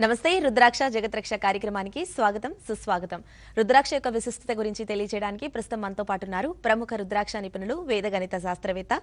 నమస్తే రుద్రాక్ష జగత్రక్ష కార్యక్రమానికి స్వాగతం సుస్వాగతం. రుద్రాక్ష యొక్క విశిష్టత గురించి తెలియజేయడానికి ప్రస్తుతం మనతో పాటు ఉన్నారు ప్రముఖ రుద్రాక్ష నిపుణులు, వేద గణిత శాస్త్రవేత్త,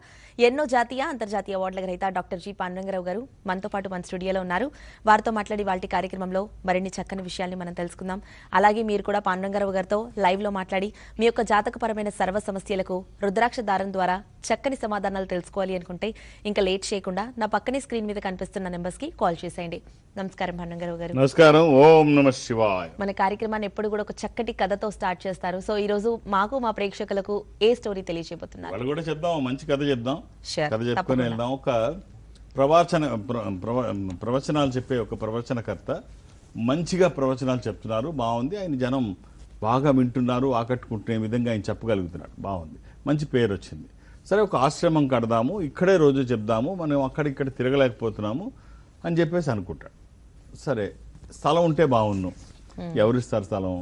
ఎన్నో జాతీయ అంతర్జాతీయ అవార్డుల గ్రహీత డాక్టర్ జి పాండురంగారావు గారు మనతో పాటు మన స్టూడియోలో ఉన్నారు. వారితో మాట్లాడి వాటి కార్యక్రమంలో మరిన్ని చక్కని విషయాల్ని మనం తెలుసుకుందాం. అలాగే మీరు కూడా పాండురంగారావు గారితో లైవ్ లో మాట్లాడి మీ యొక్క జాతకపరమైన సర్వ సమస్యలకు రుద్రాక్ష దారం ద్వారా చక్కని సమాధానాలు తెలుసుకోవాలి అనుకుంటే ఇంకా లేట్ చేయకుండా నా పక్కనే స్క్రీన్ మీద కనిపిస్తున్న నెంబర్స్ కి కాల్ చేసేయండి. నమస్కారం పాండురంగారావు గారు. నమస్కారం. ఓం నమః శివాయ. మన కార్యక్రమాన్ని ఎప్పుడు కూడా ఒక చక్కటి కథతో స్టార్ట్ చేస్తారు. సో ఈ రోజు మాకు మా ప్రేక్షకులకు ఏ స్టోరీ తెలియజేయబోతున్నారు? వాళ్ళు కూడా చెప్దాం, మంచి కథ చెప్దాం. Sure, కథ చెప్పుకొని తప్పకుండా. వెళ్దాం. ఒక ప్రవచనాలు చెప్పే ఒక ప్రవచనకర్త మంచిగా ప్రవచనాలు చెప్తున్నారు, బాగుంది. ఆయన జనం బాగా వింటున్నారు, ఆకట్టుకుంటునే విధంగా ఆయన చెప్పగలుగుతున్నాడు, బాగుంది, మంచి పేరు వచ్చింది. సరే, ఒక ఆశ్రమం కడదాము, ఇక్కడే రోజు చెప్దాము, మనం అక్కడిక్కడ తిరగలేకపోతున్నాము అని చెప్పేసి అనుకుంటాడు. సరే, స్థలం ఉంటే బాగుండు. ఎవరిస్తారు స్థలం?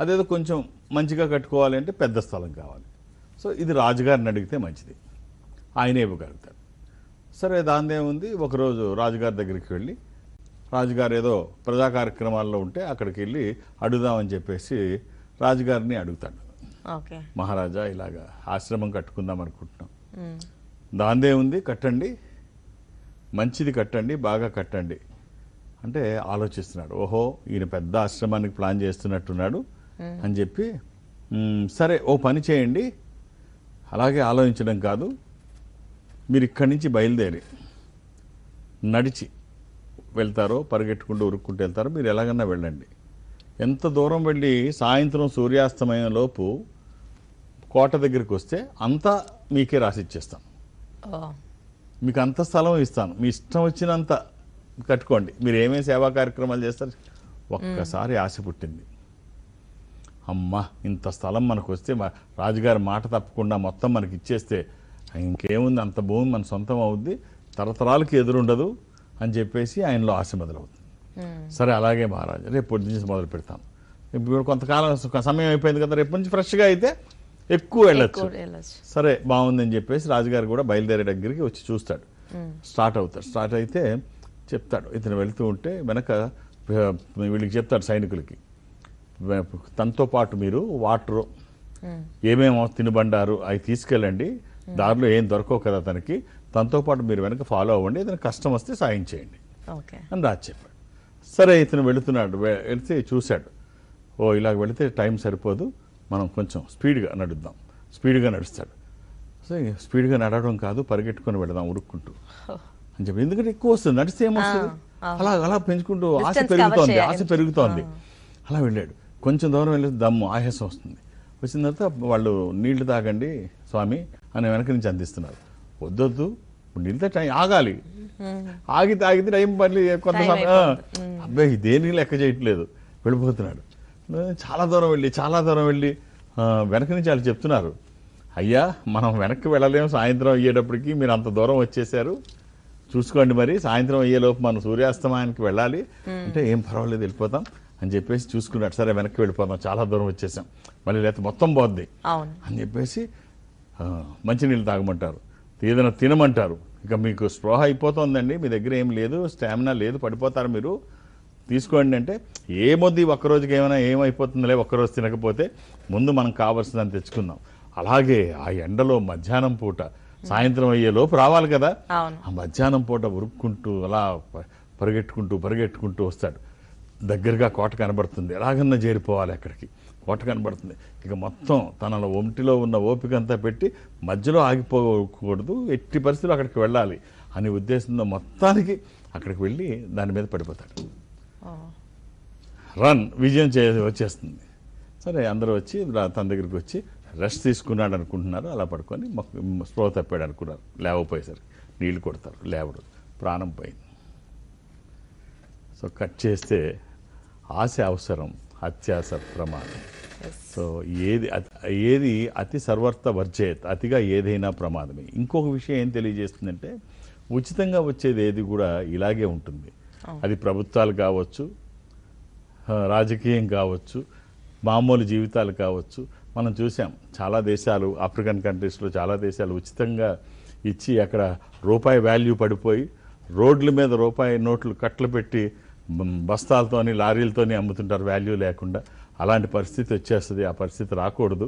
అదేదో కొంచెం మంచిగా కట్టుకోవాలి అంటే పెద్ద స్థలం కావాలి. సో ఇది రాజుగారిని అడిగితే మంచిది, ఆయనే ఇవ్వగలుగుతాడు. సరే, దానిదే ఉంది. ఒకరోజు రాజుగారి దగ్గరికి వెళ్ళి, రాజుగారు ఏదో ప్రజా కార్యక్రమాల్లో ఉంటే అక్కడికి వెళ్ళి అడుగుదామని చెప్పేసి రాజుగారిని అడుగుతాడు. మహారాజా, ఇలాగా ఆశ్రమం కట్టుకుందాం అనుకుంటున్నాం, దాందే ఉంది, కట్టండి, మంచిది కట్టండి, బాగా కట్టండి అంటే ఆలోచిస్తున్నాడు. ఓహో, ఈయన పెద్ద ఆశ్రమానికి ప్లాన్ చేస్తున్నట్టున్నాడు అని చెప్పి, సరే ఓ పని చేయండి, అలాగే ఆలోచించడం కాదు, మీరు ఇక్కడి నుంచి బయలుదేరి నడిచి వెళ్తారో పరిగెట్టుకుంటూ ఉరుక్కుంటూ వెళ్తారో మీరు ఎలాగన్నా వెళ్ళండి. ఎంత దూరం వెళ్ళి సాయంత్రం సూర్యాస్తమయం లోపు కోట దగ్గరికి వస్తే అంతా మీకే రాసిచ్చేస్తాను, మీకు అంత స్థలం ఇస్తాను, మీ ఇష్టం వచ్చినంత కట్టుకోండి, మీరు ఏమేమి సేవా కార్యక్రమాలు చేస్తారు. ఒక్కసారి ఆశ పుట్టింది, అమ్మా ఇంత స్థలం మనకు వస్తే రాజుగారి మాట తప్పకుండా మొత్తం మనకి ఇచ్చేస్తే ఇంకేముంది, అంత భూమి మన సొంతం అవుద్ది, తరతరాలకి ఎదురుండదు అని చెప్పేసి ఆయనలో ఆశ మొదలవుతుంది. సరే, అలాగే మహారాజా, రేపు నుంచి మొదలు పెడతాను, ఇప్పుడు కొంతకాలం సమయం అయిపోయింది కదా, రేపు నుంచి ఫ్రెష్గా అయితే ఎక్కువ వెళ్ళచ్చు. సరే, బాగుందని చెప్పేసి రాజుగారు కూడా బయలుదేరే దగ్గరికి వచ్చి చూస్తాడు. స్టార్ట్ అవుతాడు. స్టార్ట్ అయితే చెప్తాడు, ఇతను వెళ్తూ ఉంటే వెనక వీళ్ళకి చెప్తాడు సైనికులకి, తనతో పాటు మీరు వాటర్ ఏమేమో తినబండారు అవి తీసుకెళ్ళండి, దారిలో ఏం దొరకవు కదా తనకి, తనతో పాటు మీరు వెనక ఫాలో అవ్వండి, ఏదైనా కష్టం వస్తే సాయం చేయండి అని రాజు చెప్పాడు. సరే, ఇతను వెళుతున్నాడు. వెళితే చూశాడు, ఓ ఇలాగ వెళితే టైం సరిపోదు, మనం కొంచెం స్పీడ్గా నడుద్దాం. స్పీడ్గా నడుస్తాడు. సో స్పీడ్గా నడవడం కాదు, పరిగెట్టుకొని వెళదాం ఉరుక్కుంటూ అని చెప్పి, ఎందుకంటే ఎక్కువ వస్తుంది, నడిస్తే ఏమొస్తుంది, అలా అలా పెంచుకుంటూ ఆశ పెరుగుతోంది. అలా వెళ్ళాడు. కొంచెం దూరం వెళ్ళి దమ్ము ఆయాసం వస్తుంది. వచ్చిన తర్వాత వాళ్ళు నీళ్లు తాగండి స్వామి అని వెనక నుంచి అందిస్తున్నారు. వద్దొద్దు, నీళ్ళతో టైం ఆగాలి, తాగితే టైం మళ్ళీ కొంత అబ్బాయి దేనికి లెక్క చేయట్లేదు, వెళ్ళిపోతున్నాడు. చాలా దూరం వెళ్ళి వెనక నుంచి వాళ్ళు చెప్తున్నారు, అయ్యా మనం వెనక్కి వెళ్ళలేము, సాయంత్రం అయ్యేటప్పటికి మీరు అంత దూరం వచ్చేసారు, చూసుకోండి, మరి సాయంత్రం అయ్యేలోపు మనం సూర్యాస్తమాయానికి వెళ్ళాలి అంటే, ఏం పర్వాలేదు వెళ్ళిపోతాం అని చెప్పేసి చూసుకున్నాడు. సరే, వెనక్కి వెళ్ళిపోతాం, చాలా దూరం వచ్చేసాం, మళ్ళీ లేకపోతే మొత్తం పోద్ది అని చెప్పేసి మంచినీళ్ళు తాగమంటారు, ఏదైనా తినమంటారు. ఇక మీకు స్పృహ అయిపోతుందండి, మీ దగ్గర ఏం లేదు, స్టామినా లేదు, పడిపోతారు మీరు, తీసుకోండి అంటే, ఏమొద్ది ఒక్కరోజుకి ఏమైపోతుందిలే, ఒక్కరోజు తినకపోతే, ముందు మనం కావాల్సిందని తెచ్చుకుందాం. అలాగే ఆ ఎండలో మధ్యాహ్నం పూట సాయంత్రం అయ్యే లోపు రావాలి కదా, ఆ మధ్యాహ్నం పూట ఉరుక్కుంటూ అలా పరిగెట్టుకుంటూ వస్తాడు. దగ్గరగా కోట కనబడుతుంది, ఎలాగన్నా చేరిపోవాలి అక్కడికి. కోట కనబడుతుంది. ఇక మొత్తం తనలో ఒంటిలో ఉన్న ఓపిక అంతా పెట్టి మధ్యలో ఆగిపోకూడదు, ఎట్టి పరిస్థితులు అక్కడికి వెళ్ళాలి అనే ఉద్దేశంతో మొత్తానికి అక్కడికి వెళ్ళి దాని మీద పడిపోతాడు. విజయం వచ్చేస్తుంది. సరే, అందరూ వచ్చి తన దగ్గరికి వచ్చి రెస్ట్ తీసుకున్నాడు అనుకుంటున్నారు. అలా పడుకొని స్పృహ తప్పాడు అనుకున్నారు. లేవపోయేసరికి నీళ్లు కొడతారు, లేవడు, ప్రాణం పోయింది. సో కట్ చేస్తే ఆశ అవసరం, అత్యాశ ప్రమాదం. సో ఏది అతి సర్వర్త వర్జేత్, అతిగా ఏదైనా ప్రమాదమే. ఇంకొక విషయం ఏం తెలియజేస్తుందంటే, ఉచితంగా వచ్చేది ఏది కూడా ఇలాగే ఉంటుంది. అది ప్రభుత్వాలు కావచ్చు, రాజకీయం కావచ్చు, మామూలు జీవితాలు కావచ్చు. మనం చూసాం చాలా దేశాలు, ఆఫ్రికన్ కంట్రీస్లో చాలా దేశాలు ఉచితంగా ఇచ్చి అక్కడ రూపాయి వాల్యూ పడిపోయి రోడ్ల మీద రూపాయి నోట్లు కట్టలు పెట్టి బస్తాలతోని లారీలతోని అమ్ముతుంటారు వాల్యూ లేకుండా. అలాంటి పరిస్థితి వచ్చేస్తుంది. ఆ పరిస్థితి రాకూడదు.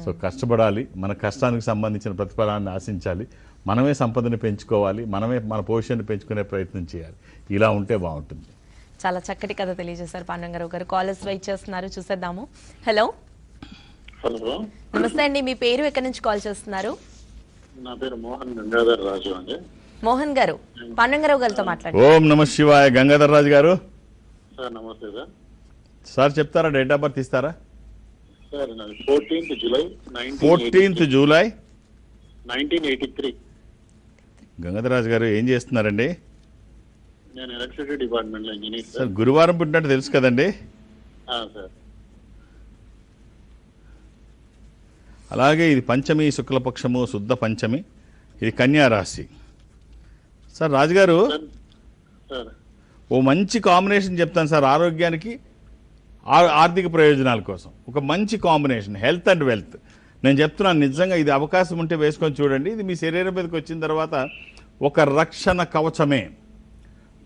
సో కష్టపడాలి, మన కష్టానికి సంబంధించిన ప్రతిఫలాన్ని ఆశించాలి, మనమే సంపదని పెంచుకోవాలి, మనమే మన పొజిషన్ని పెంచుకునే ప్రయత్నం చేయాలి. ఇలా ఉంటే బాగుంటుంది. చాలా చక్కటి కథ తెలియజేశారు పాండురంగారావు గారు. కాలర్స్ వెయిట్ చేస్తున్నారు, చూసేద్దాము. హలో హలో, నమస్తే అండి, మీ పేరు ఎక్కడి నుంచి కాల్ చేస్తున్నారు? నా పేరు మోహన్ గంగాధర్ రాజు అండి. మోహన్ గారు, పాండురంగారావు గారితో మాట్లాడండి. ఓం నమ శివాయ. గంగాధర్ రాజు గారు సార్ నమస్తే సార్. సార్ చెప్తారా, డేట్ ఆఫ్ బర్త్ ఇస్తారా? సార్ నాది 14th July 14th July 1983. Gangadhar రాజు గారు ఏం చేస్తున్నారండి? నేను ఎలక్ట్రిసిటీ డిపార్ట్మెంట్ లో ఇంజనీర్ సార్ సార్. గురువారం పుట్టినట్టు తెలుసు కదండి. సార్ అలాగే ఇది పంచమి, శుక్లపక్షము, శుద్ధ పంచమి, ఇది కన్యా రాశి. సార్ రాజుగారు సార్ ఓ మంచి కాంబినేషన్ చెప్తాను సార్, ఆరోగ్యానికి ఆర్థిక ప్రయోజనాల కోసం ఒక మంచి కాంబినేషన్, హెల్త్ అండ్ వెల్త్. నేను చెప్తున్నాను, నిజంగా ఇది అవకాశం ఉంటే వేసుకొని చూడండి. ఇది మీ శరీరం మీదకి వచ్చిన తర్వాత ఒక రక్షణ కవచమే.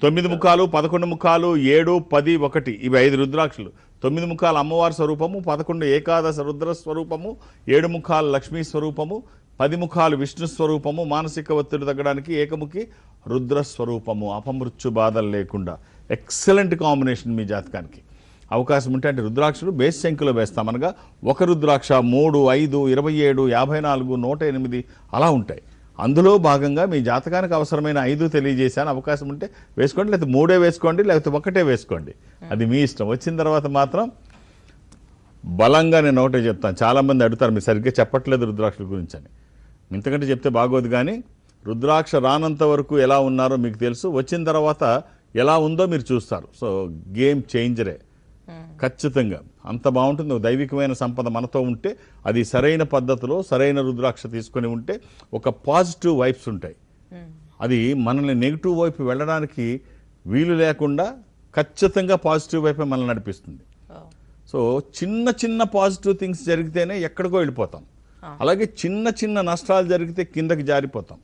9 ముఖాలు, 11 ముఖాలు, 7, 10, 1 ఇవి 5 రుద్రాక్షలు. 9 ముఖాలు అమ్మవారి స్వరూపము, 11 ఏకాదశ రుద్ర స్వరూపము, 7 ముఖాలు లక్ష్మీ స్వరూపము, 10 ముఖాలు విష్ణు స్వరూపము, మానసిక ఒత్తిడి తగ్గడానికి ఏకముఖి రుద్ర స్వరూపము, అపమృత్యు బాధలు లేకుండా. ఎక్సలెంట్ కాంబినేషన్ మీ జాతకానికి. అవకాశం ఉంటే అంటే రుద్రాక్షలు బేస్ సంఖ్యలో వేస్తాం. అనగా ఒక రుద్రాక్ష 3, 5, 27, 54, 108 అలా ఉంటాయి. అందులో భాగంగా మీ జాతకానికి అవసరమైన 5 తెలియజేశాను. అవకాశం ఉంటే వేసుకోండి, లేకపోతే 3 వేసుకోండి, లేకపోతే 1 వేసుకోండి, అది మీ ఇష్టం. వచ్చిన తర్వాత మాత్రం బలంగా నేను ఒకటే చెప్తాను. చాలామంది అడుగుతారు, మీరు సరిగ్గా చెప్పట్లేదు రుద్రాక్షల గురించి అని. ఇంతకంటే చెప్తే బాగోదు, కానీ రుద్రాక్ష రానంత వరకు ఎలా ఉన్నారో మీకు తెలుసు, వచ్చిన తర్వాత ఎలా ఉందో మీరు చూస్తారు. సో గేమ్ చేంజరే ఖచ్చితంగా. అంత బాగుంటుంది. దైవికమైన సంపద మనతో ఉంటే, అది సరైన పద్ధతిలో సరైన రుద్రాక్ష తీసుకొని ఉంటే ఒక పాజిటివ్ వైబ్స్ ఉంటాయి. అది మనల్ని నెగిటివ్ వైపు వెళ్ళడానికి వీలు లేకుండా ఖచ్చితంగా పాజిటివ్ వైపే మనల్ని నడిపిస్తుంది. సో చిన్న చిన్న పాజిటివ్ థింగ్స్ జరిగితేనే ఎక్కడికో వెళ్ళిపోతాం. అలాగే చిన్న చిన్న నష్టాలు జరిగితే కిందకి జారిపోతాం.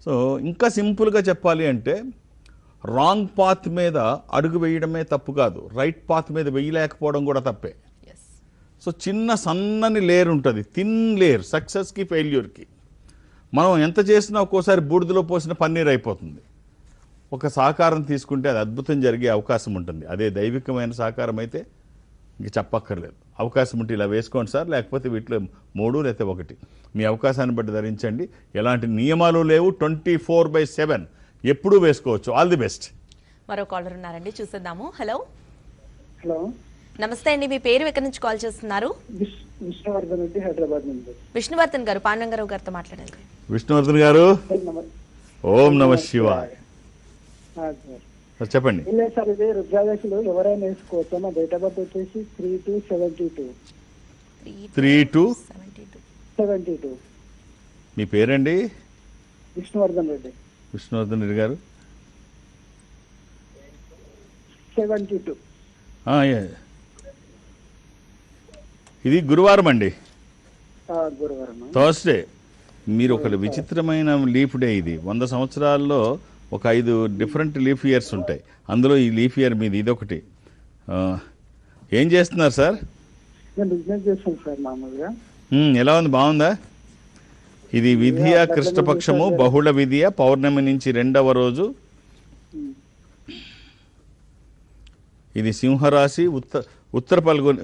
సో ఇంకా సింపుల్గా చెప్పాలి అంటే, రాంగ్ పాత్ మీద అడుగు వేయడమే తప్పు కాదు, రైట్ పాత్ మీద వేయలేకపోవడం కూడా తప్పే. సో చిన్న సన్నని లేయర్ ఉంటుంది, థిన్ లేయర్, సక్సెస్కి ఫెయిల్యూర్కి. మనం ఎంత చేసినా ఒక్కోసారి బూడిదలో పోసిన పన్నీర్ అయిపోతుంది. ఒక సహకారం తీసుకుంటే అది అద్భుతం జరిగే అవకాశం ఉంటుంది. అదే దైవికమైన సహకారం అయితే ఇంక చెప్పక్కర్లేదు. అవకాశం ఉంటే ఇలా వేసుకోండి సార్, లేకపోతే వీటిలో 3 లేకపోతే 1 మీ అవకాశాన్ని బట్టి ధరించండి. ఎలాంటి నియమాలు లేవు. 24/7 ఎప్పుడూ వేసుకోవచ్చు. All the best. మరో కాలర్ ఉన్నారండి, చూసేద్దాము. హలో హలో, నమస్తే అండి, మీ పేరు ఎక్కడి నుంచి కాల్ చేస్తున్నారు? విష్ణువర్ధన్ రెడ్డి, హైదరాబాద్ నుంచి. విష్ణువర్ధన్ గారు, పాండురంగారావు గారితో మాట్లాడండి. విష్ణువర్ధన్ గారు, ఓం నమ శివాయ. సార్ చెప్పండి. ఏం లేదు సార్, ఇది రుద్రాక్షలు ఎవరైనా వేసుకోవచ్చు. మా డేట్ ఆఫ్ బర్త్ వచ్చేసి 3/2/72. 3/2/72. మీ పేరండి? విష్ణువర్ధన్ రెడ్డి. విష్ణువర్ధన్ రెడ్డి గారు 72. ఇది గురువారం అండి, గురువారం. థర్స్డే. మీరు ఒక విచిత్రమైన లీఫ్ డే ఇది. 100 సంవత్సరాల్లో ఒక 5 డిఫరెంట్ లీఫ్ ఇయర్స్ ఉంటాయి. అందులో ఈ లీఫ్ ఇయర్ మీది ఇదొకటి. ఏం చేస్తున్నారు సార్? నేను బిజినెస్ చేస్తాను సార్ మామూలుగా. ఎలా ఉంది, బాగుందా? ఇది విధియ కృష్ణపక్షము, బహుళ విధియ, పౌర్ణమి నుంచి 2వ రోజు. ఇది సింహరాశి, ఉత్తర పాల్గొని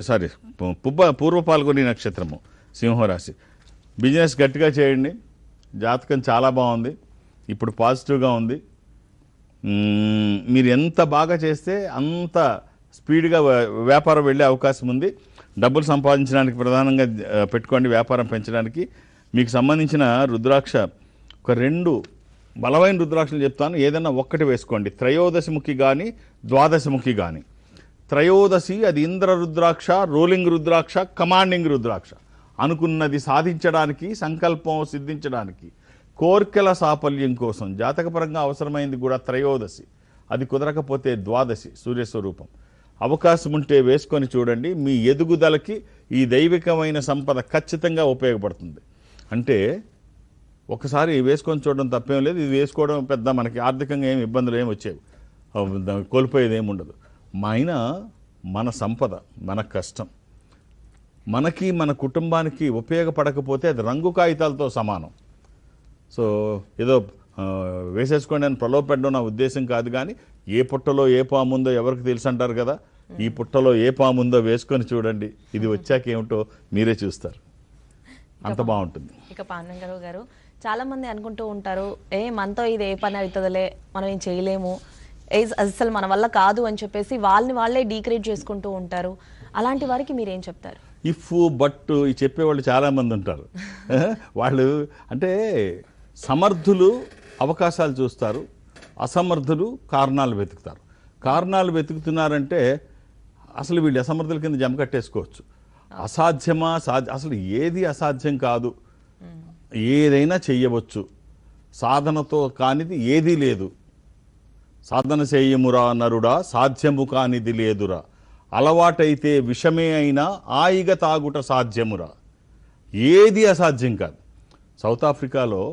పూర్వ పాల్గొని నక్షత్రము, సింహరాశి. బిజినెస్ గట్టిగా చేయండి. జాతకం చాలా బాగుంది, ఇప్పుడు పాజిటివ్గా ఉంది. మీరు ఎంత బాగా చేస్తే అంత స్పీడ్గా వ్యాపారం వెళ్ళే అవకాశం ఉంది. డబ్బులు సంపాదించడానికి ప్రధానంగా పెట్టుకోండి, వ్యాపారం పెంచడానికి. మీకు సంబంధించిన రుద్రాక్ష ఒక 2 బలమైన రుద్రాక్షలు చెప్తాను, ఏదైనా 1 వేసుకోండి. త్రయోదశముఖి కానీ ద్వాదశముఖి కానీ. త్రయోదశి అది ఇంద్ర రుద్రాక్ష, రోలింగ్ రుద్రాక్ష, కమాండింగ్ రుద్రాక్ష. అనుకున్నది సాధించడానికి, సంకల్పం సిద్ధించడానికి, కోర్కెల సాఫల్యం కోసం జాతకపరంగా అవసరమైంది కూడా త్రయోదశి. అది కుదరకపోతే ద్వాదశి, సూర్యస్వరూపం. అవకాశం ఉంటే వేసుకొని చూడండి. మీ ఎదుగుదలకి ఈ దైవికమైన సంపద ఖచ్చితంగా ఉపయోగపడుతుంది. అంటే ఒకసారి వేసుకొని చూడడం తప్పేం లేదు. ఇది వేసుకోవడం పెద్ద మనకి ఆర్థికంగా ఏమి ఇబ్బందులు ఏమి వచ్చేవి. కోల్పోయేది ఏముండదు. అయినా మన సంపద, మన కష్టం మనకి మన కుటుంబానికి ఉపయోగపడకపోతే అది రంగు కాగితాలతో సమానం. సో ఏదో వేసేసుకోండి అని ప్రలోభపెట్టడం నా ఉద్దేశం కాదు, కానీ ఏ పుట్టలో ఏ పాము ఉందో ఎవరికి తెలుసు అంటారు కదా. ఈ పుట్టలో ఏ పాము ఉందో వేసుకొని చూడండి, ఇది వచ్చాక ఏమిటో మీరే చూస్తారు. అంత బాగుంటుంది. ఇక పాండురంగారావు గారు, చాలా మంది అనుకుంటూ ఉంటారు, మనతో ఇది ఏ పని అవుతుందిలే, మనం ఏం చేయలేము, అసలు మన వల్ల కాదు అని చెప్పేసి వాళ్ళే డీక్రేట్ చేసుకుంటూ ఉంటారు. అలాంటి వారికి మీరేం చెప్తారు? ఇఫ్ బట్ ఈ చెప్పేవాళ్ళు చాలామంది ఉంటారు. వాళ్ళు అంటే సమర్థులు అవకాశాలు చూస్తారు, అసమర్థులు కారణాలు వెతుకుతారు. కారణాలు వెతుకుతున్నారంటే అసలు వీళ్ళు అసమర్థుల కింద జమ కట్టేసుకోవచ్చు. అసాధ్యమా అసలు ఏది అసాధ్యం కాదు, ఏదైనా చెయ్యవచ్చు, సాధనతో కానిది ఏదీ లేదు. సాధన చేయమురా నరుడా, సాధ్యము కానిది లేదురా, అలవాటైతే విషమే అయినా ఆయిగ తాగుట సాధ్యమురా. ఏది అసాధ్యం కాదు. సౌత్ ఆఫ్రికాలో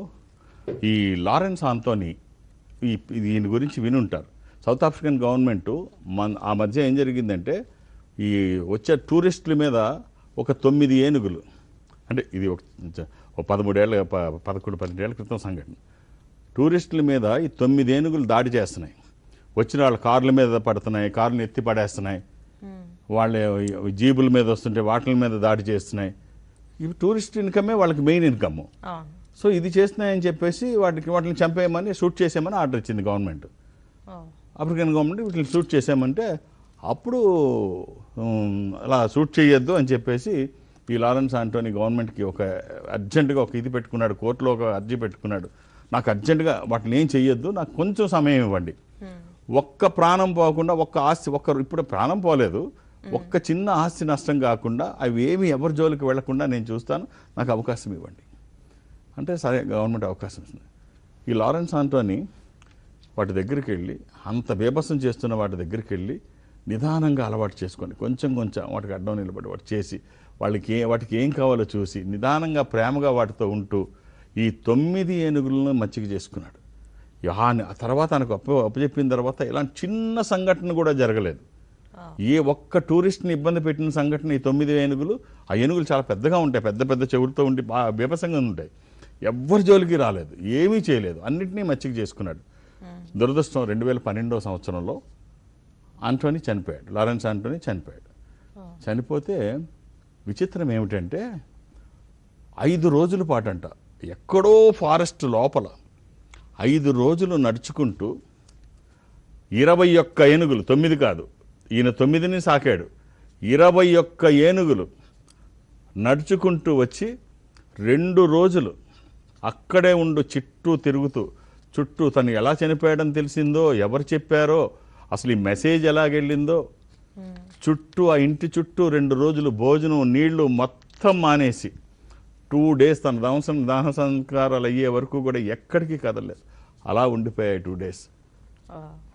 ఈ లారెన్స్ ఆంటోనీ, దీని గురించి వినుంటారు. సౌత్ ఆఫ్రికన్ గవర్నమెంట్ ఆ మధ్య ఏం జరిగిందంటే, ఈ వచ్చే టూరిస్టుల మీద ఒక 9 ఏనుగులు, అంటే ఇది ఒక 11-12 ఏళ్ల క్రితం సంఘటన. టూరిస్టుల మీద ఈ 9 ఏనుగులు దాడి చేస్తున్నాయి. వచ్చిన వాళ్ళ కార్ల మీద పడుతున్నాయి, కార్లను ఎత్తి పడేస్తున్నాయి, వాళ్ళ జీబుల మీద వస్తుంటే వాటి మీద దాడి చేస్తున్నాయి. ఇవి టూరిస్ట్ ఇన్కమే వాళ్ళకి మెయిన్ ఇన్కమ్. సో ఇది చేస్తున్నాయని చెప్పేసి వాటిని చంపేయమని, షూట్ చేసేయమని ఆర్డర్ ఇచ్చింది గవర్నమెంట్. ఆఫ్రికన్ గవర్నమెంట్ వీటిని షూట్ చేసామంటే అప్పుడు అలా షూట్ చేయొద్దు అని చెప్పేసి ఈ లారెన్స్ ఆంటోనీ గవర్నమెంట్కి అర్జెంటుగా ఒక ఇది పెట్టుకున్నాడు, కోర్టులో ఒక అర్జీ పెట్టుకున్నాడు. నాకు అర్జెంటుగా వాటిని ఏం చెయ్యొద్దు, నాకు కొంచెం సమయం ఇవ్వండి, ఒక్క ప్రాణం పోకుండా, ఒక్క ఆస్తి, ఇప్పుడు ప్రాణం పోలేదు, ఒక్క చిన్న ఆస్తి నష్టం కాకుండా, అవి ఏమి ఎవరి జోలికి వెళ్లకుండా నేను చూస్తాను, నాకు అవకాశం ఇవ్వండి అంటే సరే గవర్నమెంట్ అవకాశం ఇస్తుంది. ఈ లారెన్స్ ఆంటోనీ వాటి దగ్గరికి వెళ్ళి, అంత బేబసం చేస్తున్న వాటి దగ్గరికి వెళ్ళి నిదానంగా అలవాటు చేసుకొని కొంచెం వాటికి అడ్డం నిలబడి వాటి చేసి వాటికి ఏం కావాలో చూసి నిదానంగా ప్రేమగా వాటితో ఉంటూ ఈ 9 ఏనుగులను మచ్చిక చేసుకున్నాడు. ఆ తర్వాత తనకు అప్పచెప్పిన తర్వాత ఇలాంటి చిన్న సంఘటన కూడా జరగలేదు. ఏ ఒక్క టూరిస్ట్ని ఇబ్బంది పెట్టిన సంఘటన ఈ 9 ఏనుగులు. ఆ ఏనుగులు చాలా పెద్దగా ఉంటాయి, పెద్ద పెద్ద చెవులతో ఉండి బీభత్సంగా ఉంటాయి. ఎవ్వరి జోలికి రాలేదు, ఏమీ చేయలేదు, అన్నింటినీ మచ్చిక చేసుకున్నాడు. దురదృష్టం 2012 సంవత్సరంలో ఆంటోనీ చనిపోయాడు, లారెన్స్ ఆంటోనీ చనిపోయాడు. చనిపోతే విచిత్రం ఏమిటంటే 5 రోజుల పాటంట ఎక్కడో ఫారెస్ట్ లోపల 5 రోజులు నడుచుకుంటూ 21 ఏనుగులు, 9 కాదు, ఈయన 9ని సాకాడు, 21 ఏనుగులు నడుచుకుంటూ వచ్చి 2 రోజులు అక్కడే ఉండు చుట్టూ తను ఎలా చనిపోయాడని తెలిసిందో, ఎవరు చెప్పారో, అసలు ఈ మెసేజ్ ఎలాగెళ్ళిందో, ఆ ఇంటి చుట్టూ 2 రోజులు భోజనం నీళ్లు మొత్తం మానేసి 2 days తన దాన సంస్కారాలు అయ్యే వరకు కూడా ఎక్కడికి కదలలేదు, అలా ఉండిపోయాయి 2 days.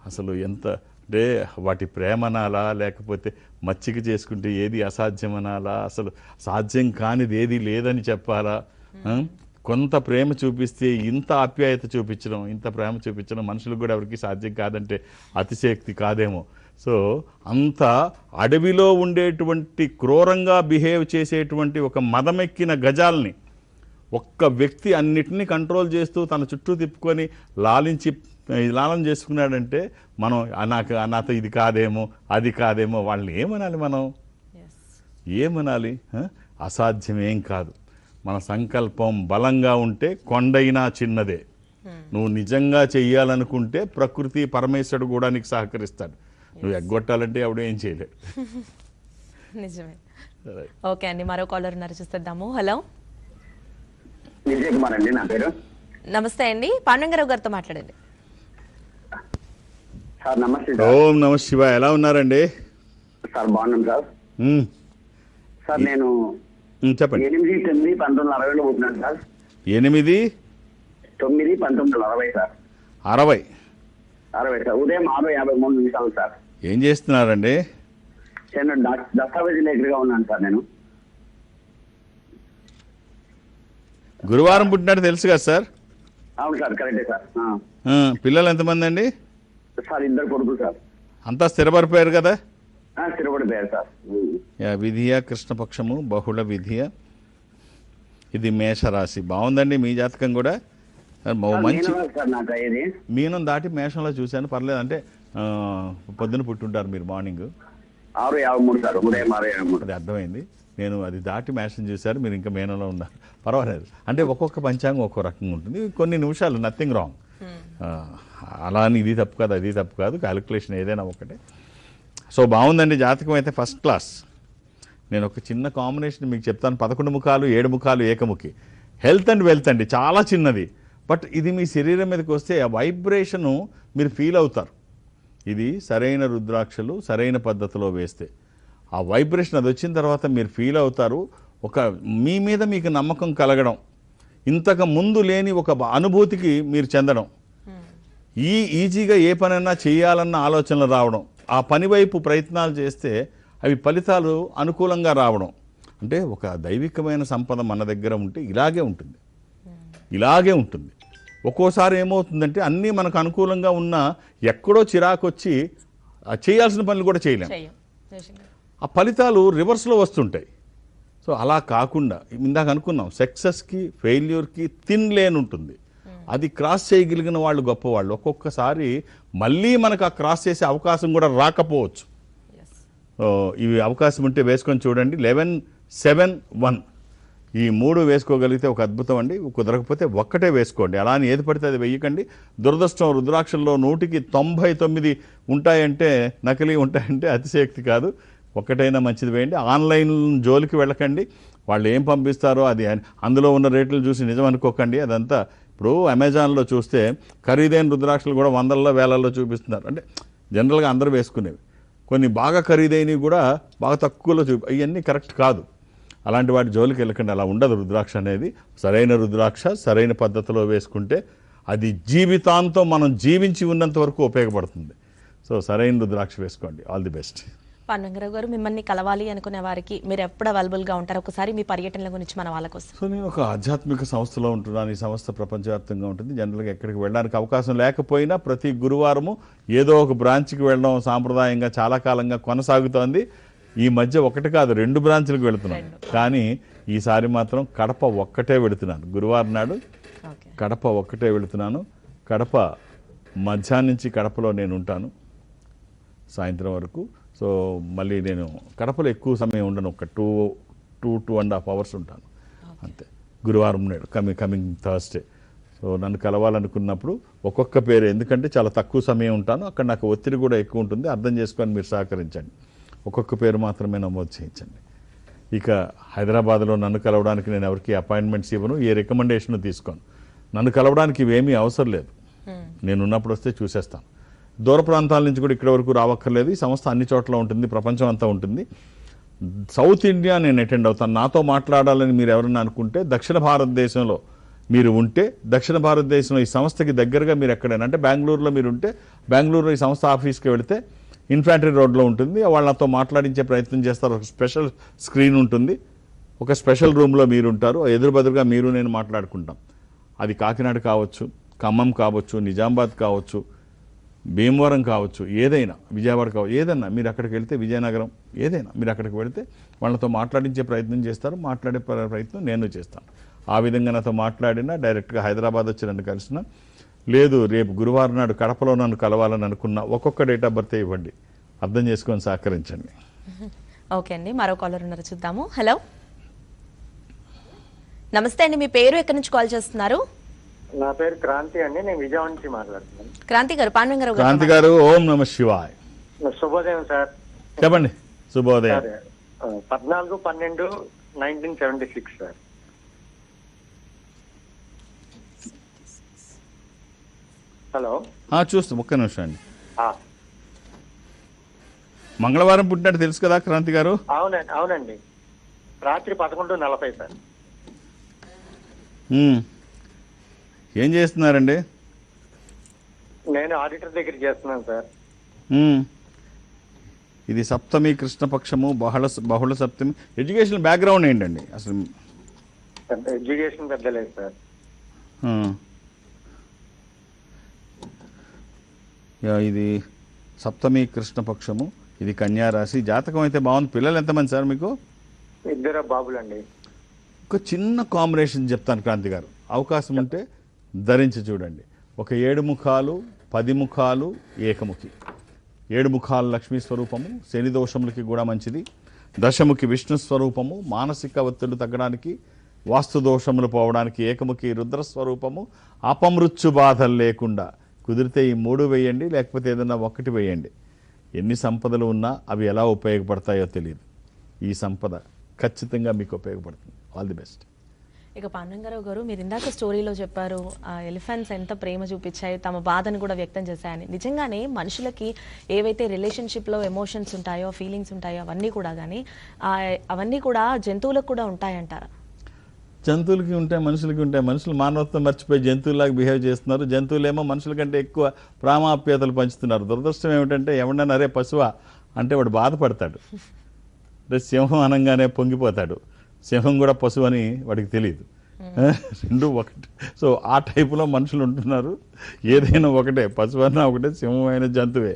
అసలు ఎంత అంటే వాటి ప్రేమనాలా, లేకపోతే మచ్చిక చేసుకుంటే ఏది అసాధ్యమనాలా, అసలు సాధ్యం కానిది ఏది లేదని చెప్పాలా? కొంత ప్రేమ చూపిస్తే ఇంత ఆప్యాయత చూపించడం, ఇంత ప్రేమ చూపించడం మనుషులకు కూడా ఎవరికి సాధ్యం కాదంటే అతిశయక్తి కాదేమో. సో అంత అడవిలో ఉండేటువంటి క్రూరంగా బిహేవ్ చేసేటువంటి ఒక మదమెక్కిన గజాల్ని ఒక్క వ్యక్తి అన్నిటినీ కంట్రోల్ చేస్తూ తన చుట్టూ తిప్పుకొని లాలం చేసుకున్నాడంటే మనం నాతో ఇది కాదేమో అది కాదేమో వాళ్ళని ఏమనాలి? మనం ఏమనాలి? అసాధ్యమేం కాదు. మన సంకల్పం బలంగా ఉంటే కొండైనా చిన్నదే. నువ్వు నిజంగా చెయ్యాలనుకుంటే ప్రకృతి పరమేశ్వరుడు కూడా నీకు సహకరిస్తాడు. నువ్వు ఎగ్గొట్టాలంటే ఎవడు ఏం చేయలేడు. నిజమే. ఓకే అండి, మరో కాలర్ ఉన్నారు, చూస్తాము. హలో, విజయ్ కుమార్ అండి నా పేరు. నమస్తే అండి, పాండురంగారావు గారితో మాట్లాడండి. సార్ నమస్తే. ఓం నమ శివ, ఎలా ఉన్నారండి? సార్ బాగున్నాం సార్. సార్ నేను చెప్పండి. 8/9/1960 పుట్టినాను సార్. 8/9/1960 సార్. 60 సార్. ఉదయం 6:53 సార్. ఏం చేస్తున్నారండి? నేను దస్తావేజీ లేఖరిగా ఉన్నాను సార్. నేను గురువారం పుట్టినట్టు తెలుసు కదా సార్? అవును సార్, కరెక్టే సార్. పిల్లలు ఎంతమంది అండి? సార్ ఇద్దరు కొడుకు సార్. అంతా స్థిరపడిపోయారు కదా. స్థిరపడిపోయారు సార్. విధియ కృష్ణపక్షము బహుళ విధియ, ఇది మేషరాశి. బాగుందండి మీ జాతకం కూడా. మంచి సార్ నాకు అయ్యేది మీనం దాటి మేషంలో చూశాను, పర్లేదు. అంటే పొద్దున పుట్టుంటారు మీరు, మార్నింగ్ 6:53 సార్, ఉదయం 6:53. అది అర్థమైంది. నేను అది దాటి మేషం చూశారు, మీరు ఇంకా మేనంలో ఉన్నారు. పర్వాలేదు. అంటే ఒక్కొక్క పంచాంగం ఒక్కో రకంగా ఉంటుంది. కొన్ని నిమిషాలు, నథింగ్ రాంగ్. అలా అని ఇది తప్పు కాదు, అది తప్పు కాదు, క్యాలిక్యులేషన్ ఏదైనా ఒకటే. సో బాగుందండి జాతకం అయితే ఫస్ట్ క్లాస్. నేను ఒక చిన్న కాంబినేషన్ మీకు చెప్తాను. 11 ముఖాలు 7 ముఖాలు ఏకముఖి. హెల్త్ అండ్ వెల్త్ అండి, చాలా చిన్నది. బట్ ఇది మీ శరీరం మీదకి వస్తే ఆ వైబ్రేషను మీరు ఫీల్ అవుతారు. ఇది సరైన రుద్రాక్షలు సరైన పద్ధతిలో వేస్తే ఆ వైబ్రేషన్ అది వచ్చిన తర్వాత మీరు ఫీల్ అవుతారు. మీ మీద మీకు నమ్మకం కలగడం, ఇంతకు ముందు లేని ఒక అనుభూతికి మీరు చెందడం, ఈజీగా ఏ పనైనా చేయాలన్న ఆలోచనలు రావడం, ఆ పని వైపు ప్రయత్నాలు చేస్తే అవి ఫలితాలు అనుకూలంగా రావడం. అంటే ఒక దైవికమైన సంపద మన దగ్గర ఉంటే ఇలాగే ఉంటుంది, ఇలాగే ఉంటుంది. ఒక్కోసారి ఏమవుతుందంటే అన్నీ మనకు అనుకూలంగా ఉన్నా ఎక్కడో చిరాకు వచ్చి చేయాల్సిన పనులు కూడా చేయలేం. ఆ ఫలితాలు రివర్స్లో వస్తుంటాయి. సో అలా కాకుండా ఇందాక అనుకున్నాం, సక్సెస్కి ఫెయిల్యూర్కి థిన్ లేన్ ఉంటుంది. అది క్రాస్ చేయగలిగిన వాళ్ళు గొప్పవాళ్ళు. ఒక్కొక్కసారి మళ్ళీ మనకు ఆ క్రాస్ చేసే అవకాశం కూడా రాకపోవచ్చు. ఇవి అవకాశం ఉంటే వేసుకొని చూడండి. 11, 7, 1 ఈ 3 వేసుకోగలిగితే ఒక అద్భుతం అండి. కుదరకపోతే ఒక్కటే వేసుకోండి. అలా అని ఏది పడితే అది వెయ్యకండి. దురదృష్టం, రుద్రాక్షల్లో 100కి 99 ఉంటాయంటే, నకిలీ ఉంటాయంటే అతిశయోక్తి కాదు. ఒక్కటైనా మంచిది వేయండి. ఆన్లైన్ జోలికి వెళ్ళకండి. వాళ్ళు ఏం పంపిస్తారో అది అందులో ఉన్న రేట్లు చూసి నిజం అనుకోకండి. అదంతా ఇప్పుడు అమెజాన్లో చూస్తే ఖరీదైన రుద్రాక్షలు కూడా వందల్లో వేలల్లో చూపిస్తున్నారు. అంటే జనరల్గా అందరూ వేసుకునేవి. కొన్ని బాగా ఖరీదైనవి కూడా బాగా తక్కువలో ఇవన్నీ కరెక్ట్ కాదు. అలాంటి వాటి జోలికి వెళ్ళకండి. అలా ఉండదు రుద్రాక్ష అనేది. సరైన రుద్రాక్ష సరైన పద్ధతిలో వేసుకుంటే అది జీవితాంతం మనం జీవించి ఉన్నంత వరకు ఉపయోగపడుతుంది. సో సరైన రుద్రాక్ష వేసుకోండి. All the best. పాండురంగారావు గారు, మిమ్మల్ని కలవాలి అనుకునే వారికి మీరు ఎప్పుడు అవైలబుల్గా ఉంటారు? ఒకసారి మీ పర్యటనల గురించి మన వాళ్ళ కోసం. సో నేను ఒక ఆధ్యాత్మిక సంస్థలో ఉంటున్నాను. ఈ సంస్థ ప్రపంచవ్యాప్తంగా ఉంటుంది. జనరల్గా ఎక్కడికి వెళ్ళడానికి అవకాశం లేకపోయినా ప్రతి గురువారము ఏదో ఒక బ్రాంచ్కి వెళ్ళడం సాంప్రదాయంగా చాలా కాలంగా కొనసాగుతోంది. ఈ మధ్య 1 కాదు 2 బ్రాంచ్లకు వెళుతున్నాను. కానీ ఈసారి మాత్రం కడప ఒక్కటే వెళుతున్నాను. గురువారం నాడు కడప ఒక్కటే వెళుతున్నాను. కడప మధ్యాహ్నం నుంచి కడపలో నేను ఉంటాను సాయంత్రం వరకు. సో మళ్ళీ నేను కడపలో ఎక్కువ సమయం ఉండను. ఒక 2.5 hours ఉంటాను అంతే. గురువారం నాడు కమింగ్ థర్స్డే. సో నన్ను కలవాలనుకున్నప్పుడు ఒక్కొక్క పేరు, ఎందుకంటే చాలా తక్కువ సమయం ఉంటాను అక్కడ, నాకు ఒత్తిడి కూడా ఎక్కువ ఉంటుంది. అర్థం చేసుకొని మీరు సహకరించండి. ఒక్కొక్క పేరు మాత్రమే నమోదు చేయించండి. ఇక హైదరాబాద్లో నన్ను కలవడానికి నేను ఎవరికి అపాయింట్మెంట్స్ ఇవ్వను, ఏ రికమెండేషన్ తీసుకోను. నన్ను కలవడానికి ఇవేమీ అవసరం లేదు. నేను ఉన్నప్పుడు వస్తే చూసేస్తాను. దూర ప్రాంతాల నుంచి కూడా ఇక్కడ వరకు రావక్కర్లేదు. ఈ సంస్థ అన్ని చోట్ల ఉంటుంది, ప్రపంచం అంతా ఉంటుంది. సౌత్ ఇండియా నేను అటెండ్ అవుతాను. నాతో మాట్లాడాలని మీరు ఎవరన్నా అనుకుంటే దక్షిణ భారతదేశంలో మీరు ఉంటే, దక్షిణ భారతదేశంలో ఈ సంస్థకి దగ్గరగా మీరు ఎక్కడైనా, అంటే బెంగళూరులో మీరు ఉంటే బెంగళూరులో ఈ సంస్థ ఆఫీస్కి వెళితే ఇన్ఫాంట్రీ రోడ్లో ఉంటుంది. వాళ్ళతో మాట్లాడించే ప్రయత్నం చేస్తారు. ఒక స్పెషల్ స్క్రీన్ ఉంటుంది, ఒక స్పెషల్ రూమ్లో మీరు ఉంటారు. ఎదురుబెదురుగా మీరు నేను మాట్లాడుకుంటాం. అది కాకినాడ కావచ్చు, ఖమ్మం కావచ్చు, నిజామాబాద్ కావచ్చు, భీమవరం కావచ్చు, ఏదైనా విజయవాడ కావచ్చు, ఏదైనా మీరు అక్కడికి వెళ్తే, విజయనగరం, ఏదైనా మీరు అక్కడికి వెళితే వాళ్ళతో మాట్లాడించే ప్రయత్నం చేస్తారు. మాట్లాడే ప్రయత్నం నేను చేస్తాను. ఆ విధంగా నాతో మాట్లాడినా, డైరెక్ట్గా హైదరాబాద్ వచ్చి నన్ను కలిసినా, లేదు రేపు గురువారం నాడు కడపలో నన్ను కలవాలని అనుకున్నా, ఒక్కొక్క డేట్ ఆఫ్ బర్త్ ఇవ్వండి. అర్థం చేసుకొని సహకరించండి. ఓకే అండి, మరో కాలర్ ఉన్నారు, చూద్దాము. హలో, నమస్తే అండి. మీ పేరు, ఎక్కడి నుంచి కాల్ చేస్తున్నారు? నా పేరు క్రాంతి అండి, నేను విజయవాడ నుంచి మాట్లాడుతున్నాను. క్రాంతి గారు, పాండురంగారావు గారు. క్రాంతి గారు, ఓం నమ శివాయ్. శుభోదయం సార్. చెప్పండి. శుభోదయం. 14/12/1976 సార్. హలో, చూస్తాం, ఒక్క నిమిషం అండి. మంగళవారం పుట్టినట్టు తెలుసు కదా క్రాంతి గారు? అవునండి, అవునండి. రాత్రి 11:40 సార్. ఏం చేస్తున్నారండి? నేను ఆడిటర్ దగ్గర చేస్తున్నాను సార్. ఇది సప్తమి కృష్ణపక్షము, బహుళ సప్తమి. ఎడ్యుకేషన్ బ్యాక్గ్రౌండ్ ఏంటండి అసలు? ఎడ్యుకేషన్ పెద్దలేదు సార్. ఇది సప్తమి కృష్ణపక్షము, ఇది కన్యారాశి. జాతకం అయితే బాగుంది. పిల్లలు ఎంతమంది సార్ మీకు? 2 బాబులండి. ఒక చిన్న కాంబినేషన్ చెప్తాను క్రాంతి గారు, అవకాశం ఉంటే ధరించి చూడండి. ఒక 7 ముఖాలు 10 ముఖాలు ఏకముఖి. 7 ముఖాలు లక్ష్మీ స్వరూపము, శని దోషములకి కూడా మంచిది. దశముఖి విష్ణు స్వరూపము, మానసిక ఒత్తిళ్లు తగ్గడానికి, వాస్తు దోషములు పోవడానికి ఏకముఖి రుద్రస్వరూపము, అపమృత్యు బాధలు లేకుండా. కుదిరితే ఈ 3 వేయండి, లేకపోతే ఏదైనా 1 వేయండి. ఎన్ని సంపదలు ఉన్నా అవి ఎలా ఉపయోగపడతాయో తెలియదు. ఈ సంపద ఖచ్చితంగా మీకు ఉపయోగపడుతుంది. All the best. ఇక పాండురంగారావు గారు, మీరు ఇందాక స్టోరీలో చెప్పారు ఆ ఎలిఫెంట్స్ ఎంత ప్రేమ చూపించాయి, తమ బాధను కూడా వ్యక్తం చేశాయని. నిజంగానే మనుషులకి ఏవైతే రిలేషన్షిప్లో ఎమోషన్స్ ఉంటాయో, ఫీలింగ్స్ ఉంటాయో అవన్నీ కూడా, కానీ అవన్నీ కూడా జంతువులకు కూడా ఉంటాయంటారా? జంతువులకి ఉంటాయి, మనుషులకి ఉంటాయి. మనుషులు మానవత్వం మర్చిపోయి జంతువులాగా బిహేవ్ చేస్తున్నారు. జంతువులేమో మనుషుల కంటే ఎక్కువ ప్రామాప్యతలు పంచుతున్నారు. దురదృష్టం ఏమిటంటే, ఎవడన్నా అరే పశువా అంటే వాడు బాధపడతాడు. సింహం అనగానే పొంగిపోతాడు. సింహం కూడా పశువు అని వాడికి తెలియదు. 2 ఒకటి. సో ఆ టైపులో మనుషులు ఉంటున్నారు. ఏదైనా ఒకటే, పశువు అన్నా ఒకటే, సింహం అయిన జంతువే.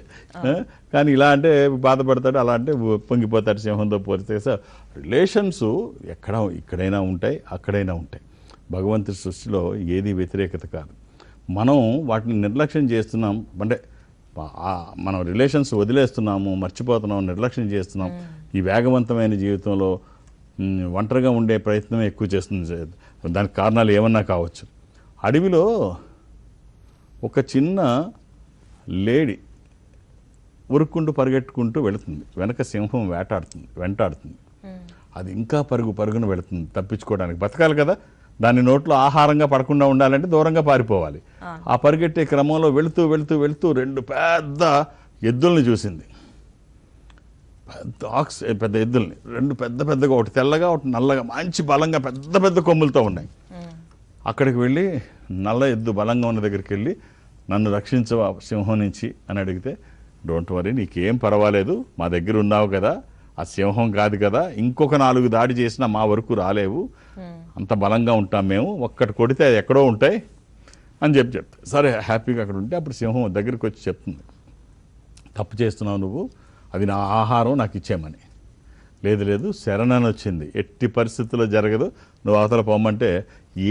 కానీ ఇలా అంటే బాధపడతాడు, అలా అంటే పొంగిపోతాడు సింహంతో పోలిస్తే. సో రిలేషన్స్ ఇక్కడైనా ఉంటాయి, అక్కడైనా ఉంటాయి. భగవంతుడి సృష్టిలో ఏది వ్యతిరేకత కాదు. మనం వాటిని నిర్లక్ష్యం చేస్తున్నాం. అంటే మనం రిలేషన్స్ వదిలేస్తున్నాము, మర్చిపోతున్నాం, నిర్లక్ష్యం చేస్తున్నాం. ఈ వేగవంతమైన జీవితంలో ఒంటరిగా ఉండే ప్రయత్నం ఎక్కువ చేస్తుంది. దానికి కారణాలు ఏమన్నా కావచ్చు. అడవిలో ఒక చిన్న లేడీ ఉరుక్కుంటూ పరిగెట్టుకుంటూ వెళుతుంది. వెనక సింహం వెంటాడుతుంది. అది ఇంకా పరుగున వెళుతుంది తప్పించుకోవడానికి. బతకాలి కదా, దాని నోట్లో ఆహారంగా పడకుండా ఉండాలంటే దూరంగా పారిపోవాలి. ఆ పరిగెట్టే క్రమంలో వెళుతూ 2 పెద్ద ఎద్దుల్ని చూసింది. పెద్ద ఎద్దుల్ని, 2 పెద్దగా, ఒకటి తెల్లగా ఒకటి నల్లగా, మంచి బలంగా పెద్ద కొమ్ములతో ఉన్నాయి. అక్కడికి వెళ్ళి నల్ల ఎద్దు బలంగా ఉన్న దగ్గరికి వెళ్ళి, నన్ను రక్షించవా సింహం నుంచి అని అడిగితే, డోంట్ వరీ, నీకేం పర్వాలేదు, మా దగ్గర ఉన్నావు కదా, ఆ సింహం కాదు కదా, ఇంకొక 4 దాడి చేసినా మా వరకు రాలేవు, అంత బలంగా ఉంటాం మేము, ఒక్కటి కొడితే అది ఎక్కడో ఉంటాయి అని చెప్తే, సరే హ్యాపీగా అక్కడ ఉంటే అప్పుడు సింహం దగ్గరికి వచ్చి చెప్తుంది, తప్పు చేస్తున్నావు నువ్వు, అది నా ఆహారం, నాకు ఇచ్చేయమని. లేదు శరణని వచ్చింది, ఎట్టి పరిస్థితుల్లో జరగదు, నువ్వు అవతల పోమంటే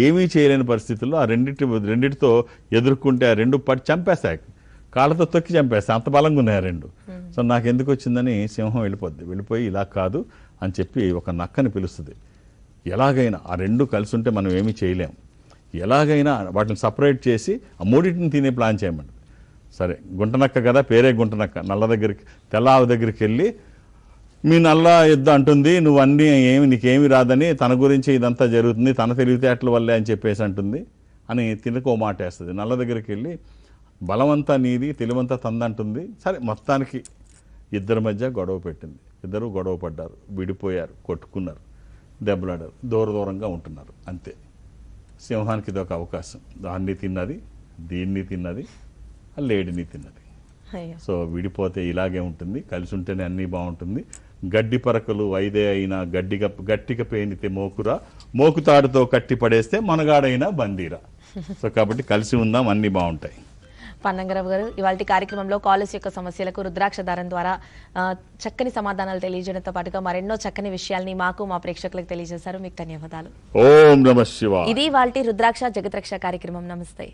ఏమీ చేయలేని పరిస్థితుల్లో ఆ రెండిటితో ఎదుర్కొంటే ఆ 2 పట్టి చంపేస్తాయి, కాళ్ళతో తొక్కి చంపేస్తాయి, అంత బలంగా ఉన్నాయి ఆ 2. సో నాకు ఎందుకు వచ్చిందని సింహం వెళ్ళిపోయి ఇలా కాదు అని చెప్పి ఒక నక్కని పిలుస్తుంది. ఎలాగైనా ఆ 2 కలిసి ఉంటే మనం ఏమీ చేయలేం, ఎలాగైనా వాటిని సపరేట్ చేసి ఆ 3టిని తినే ప్లాన్ చేయమండి. సరే, గుంటనక్క కదా, పేరే గుంటనక్క, తెల్ల ఆవు దగ్గరికి వెళ్ళి, మీ నల్ల ఎద్దు అంటుంది నువ్వు అన్నీ నీకేమి రాదని, తన గురించి ఇదంతా జరుగుతుంది, తన తెలివితేటల వల్లే అని చెప్పేసి అంటుంది అని తినకో మాట వేస్తుంది. నల్ల దగ్గరికి వెళ్ళి, బలమంతా నీది, తెలివంతా తందంటుంది. సరే, మొత్తానికి ఇద్దరి మధ్య గొడవ పెట్టింది. ఇద్దరు గొడవ పడ్డారు, విడిపోయారు, కొట్టుకున్నారు, దెబ్బలాడారు, దూరంగా ఉంటున్నారు. అంతే. సింహానికి ఇదొక అవకాశం. దాన్ని తిన్నది, దీన్ని తిన్నది, ఆ లేడీని తిన్నది. సో విడిపోతే ఇలాగే ఉంటుంది, కలిసి ఉంటేనే అన్నీ బాగుంటుంది. గడ్డి పరకలు 5 అయినా గట్టిగా పేనితే మోకురా, మోకుతాడుతో కట్టి పడేస్తే మనగాడైనా బందీరా. సో కాబట్టి కలిసి ఉందాం, అన్నీ బాగుంటాయి. పాండురంగారావు గారు, ఇవాళ కార్యక్రమంలో కాలర్స్ యొక్క సమస్యలకు రుద్రాక్ష దారం ద్వారా చక్కని సమాధానాలు తెలియజేయడంతో పాటుగా మరెన్నో చక్కని విషయాల్ని మాకు, మా ప్రేక్షకులకు తెలియజేశారు. మీకు ధన్యవాదాలు. ఓం నమః శివాయ. ఇది ఇవాల్టి రుద్రాక్ష జగత్రక్ష కార్యక్రమం. నమస్తే.